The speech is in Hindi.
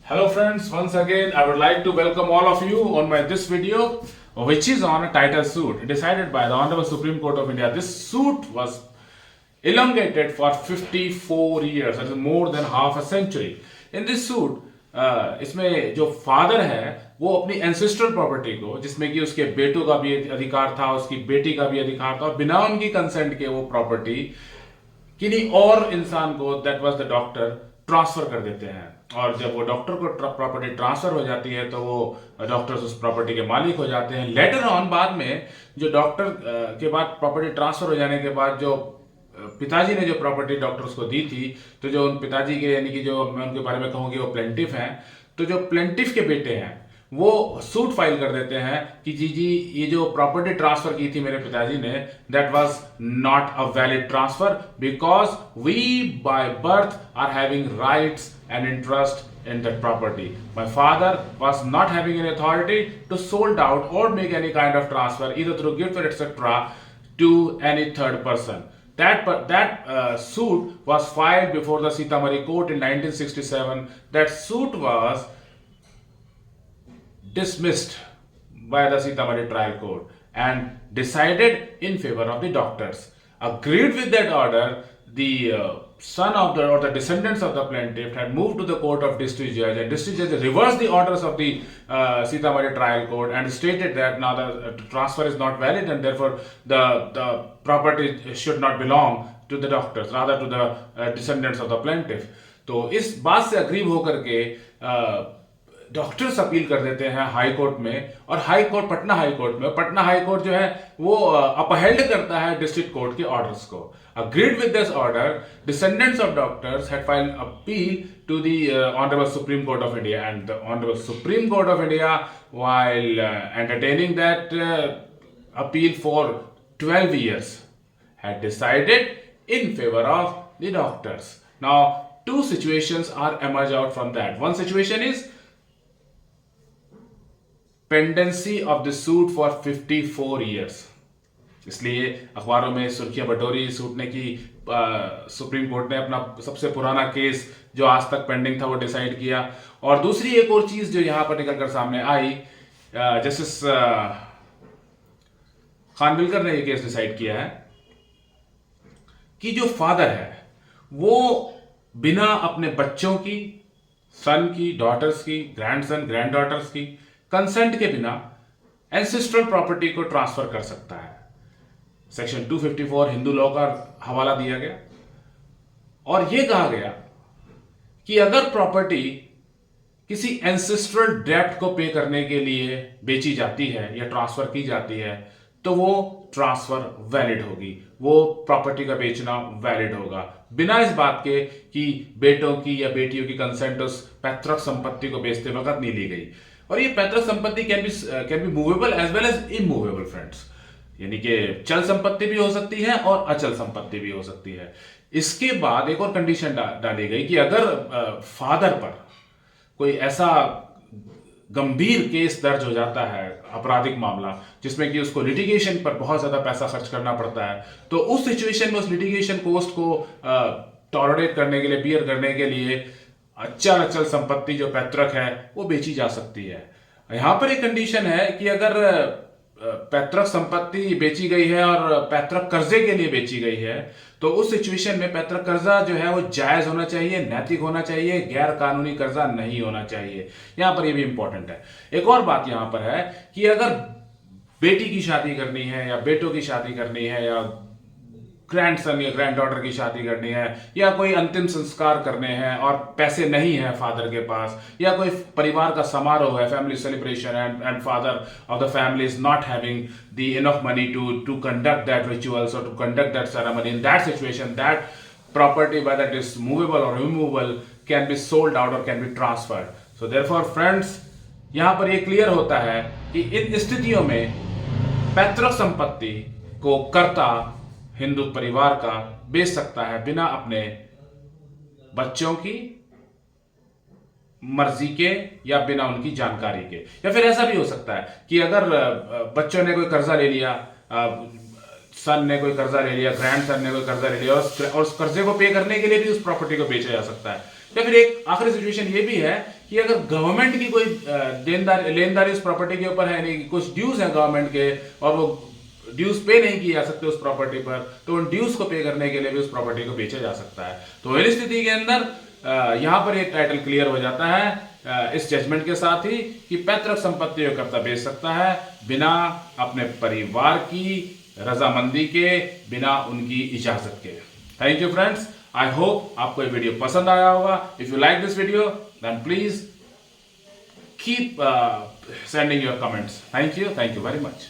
Hello friends, once again I would like to welcome all of you on my this video which is on a title suit decided by the Honorable Supreme Court of India. This suit was elongated for 54 years, that is more than half a century. In this suit इसमें जो फादर है वो अपनी एंसेस्ट्रल प्रॉपर्टी को, जिसमें कि उसके बेटों का भी अधिकार था, उसकी बेटी का भी अधिकार था, और बिना उनकी कंसेंट के वो प्रॉपर्टी किन्हीं और इंसान को, that was the doctor, transfer कर देते हैं। और जब वो डॉक्टर को प्रॉपर्टी ट्रांसफर हो जाती है तो वो डॉक्टर्स उस प्रॉपर्टी के मालिक हो जाते हैं। लेटर ऑन बाद में जो डॉक्टर के बाद प्रॉपर्टी ट्रांसफर हो जाने के बाद जो पिताजी ने जो प्रॉपर्टी डॉक्टर्स को दी थी, तो जो उन पिताजी के, यानी कि जो मैं उनके बारे में कहूँगी वो प्लेंटिफ हैं, तो जो प्लेंटिफ के बेटे हैं वो सूट फाइल कर देते हैं कि जी ये जो प्रॉपर्टी ट्रांसफर की थी मेरे पिताजी ने, that was not a valid transfer because we by birth are having rights and interest in that property. My father was not having any authority to sold out or make any kind of transfer either through gift or etc. to any third person. That suit was filed before the Sitamarhi court in 1967. That suit was dismissed by the Sitamarhi trial court and decided in favor of the doctors. Agreed with that order, the son of the or the descendants of the plaintiff had moved to the court of district judge, and district judge reversed the orders of the Sitamarhi trial court and stated that now the transfer is not valid and therefore the property should not belong to the doctors, rather to the descendants of the plaintiff. तो इस बात से अग्रीव होकर के डॉक्टर्स अपील कर देते हैं हाई कोर्ट में, और high court Patna high court जो है वो अपहेल्ड करता है डिस्ट्रिक्ट कोर्ट के ऑर्डर्स को। Agreed with this order, descendants of doctors had filed appeal to the Honorable Supreme Court of India, and the Honorable Supreme Court of India, while entertaining that appeal for 12 years, had decided in favor of the doctors. Now, two situations are emerged out from that. One situation is pendency of the suit for 54 years. इसलिए अखबारों में सुर्खियां बटोरी सूट ने कि सुप्रीम कोर्ट ने अपना सबसे पुराना केस जो आज तक पेंडिंग था वो डिसाइड किया। और दूसरी एक और चीज जो यहां पर निकल कर सामने आई, जस्टिस खानविलकर ने ये केस डिसाइड किया है कि जो फादर है वो बिना अपने बच्चों की, सन की, डॉटर्स की, ग्रैंडसन, ग्रैंडडॉटर्स की कंसेंट के बिना एंसेस्ट्रल प्रॉपर्टी को ट्रांसफर कर सकता है। सेक्शन 254 हिंदू लॉ का हवाला दिया गया और यह कहा गया कि अगर प्रॉपर्टी किसी एंसेस्ट्रल डेब्ट को पे करने के लिए बेची जाती है या ट्रांसफर की जाती है तो वो ट्रांसफर वैलिड होगी, वो प्रॉपर्टी का बेचना वैलिड होगा, बिना इस बात के कि बेटों की या बेटियों की कंसेंट उस पैतृक संपत्ति को बेचते वक्त नहीं ली गई। और ये पैतृक संपत्ति can be movable as well as immovable friends, यानी कि चल संपत्ति भी हो सकती है और अचल संपत्ति भी हो सकती है। इसके बाद एक और कंडीशन डाली गई कि अगर फादर पर कोई ऐसा गंभीर केस दर्ज हो जाता है, आपराधिक मामला, जिसमें कि उसको लिटिगेशन पर बहुत ज्यादा पैसा खर्च करना पड़ता है, तो उस सिचुएशन में उस लिटिगेशन कॉस्ट को टॉलरेट करने के लिए, बियर करने के लिए अचल संपत्ति जो पैतृक है वो बेची जा सकती है। यहां पर एक कंडीशन है कि अगर पैतृक संपत्ति बेची गई है और पैतृक कर्जे के लिए बेची गई है तो उस सिचुएशन में पैतृक कर्जा जो है वो जायज होना चाहिए, नैतिक होना चाहिए, गैर कानूनी कर्जा नहीं होना चाहिए। यहां पर ये भी इंपॉर्टेंट है। एक और बात यहां पर है कि अगर बेटी की शादी करनी है या बेटों की शादी करनी है या ग्रैंडसन या ग्रैंडडॉटर की शादी करनी है या कोई अंतिम संस्कार करने हैं और पैसे नहीं है फादर के पास, या कोई परिवार का समारोह है, family celebration, and father of the family is not having the enough money to conduct that rituals और to conduct that ceremony, in that situation that property whether it is movable or immovable can be sold out or can be transferred. So therefore friends, यहां पर ये क्लियर होता है कि इन स्थितियों में पैतृक संपत्ति को कर्ता हिंदू परिवार का बेच सकता है बिना अपने बच्चों की मर्जी के या बिना उनकी जानकारी के। या फिर ऐसा भी हो सकता है कि अगर बच्चों ने कोई कर्जा ले लिया, सन ने कोई कर्जा ले लिया, ग्रैंड सन ने कोई कर्जा ले लिया और उस कर्जे को पे करने के लिए भी उस प्रॉपर्टी को बेचा जा सकता है। या फिर एक आखिरी सिचुएशन ये भी है कि अगर गवर्नमेंट की कोई लेनदारी उस प्रॉपर्टी के ऊपर है नहीं, कुछ ड्यूज है गवर्नमेंट के और वो ड्यूज पे नहीं किए जा सकते उस प्रॉपर्टी पर, तो उन ड्यूज को पे करने के लिए भी उस प्रॉपर्टी को बेचा जा सकता है। तो इस स्थिति के अंदर यहां पर एक टाइटल क्लियर हो जाता है इस जजमेंट के साथ ही कि पैतृक संपत्ति कर्ता बेच सकता है बिना अपने परिवार की रजामंदी के, बिना उनकी इजाजत के। Thank you friends, I hope आपको ये वीडियो पसंद आया होगा। If you like this video then please keep sending your comments. Thank you very much.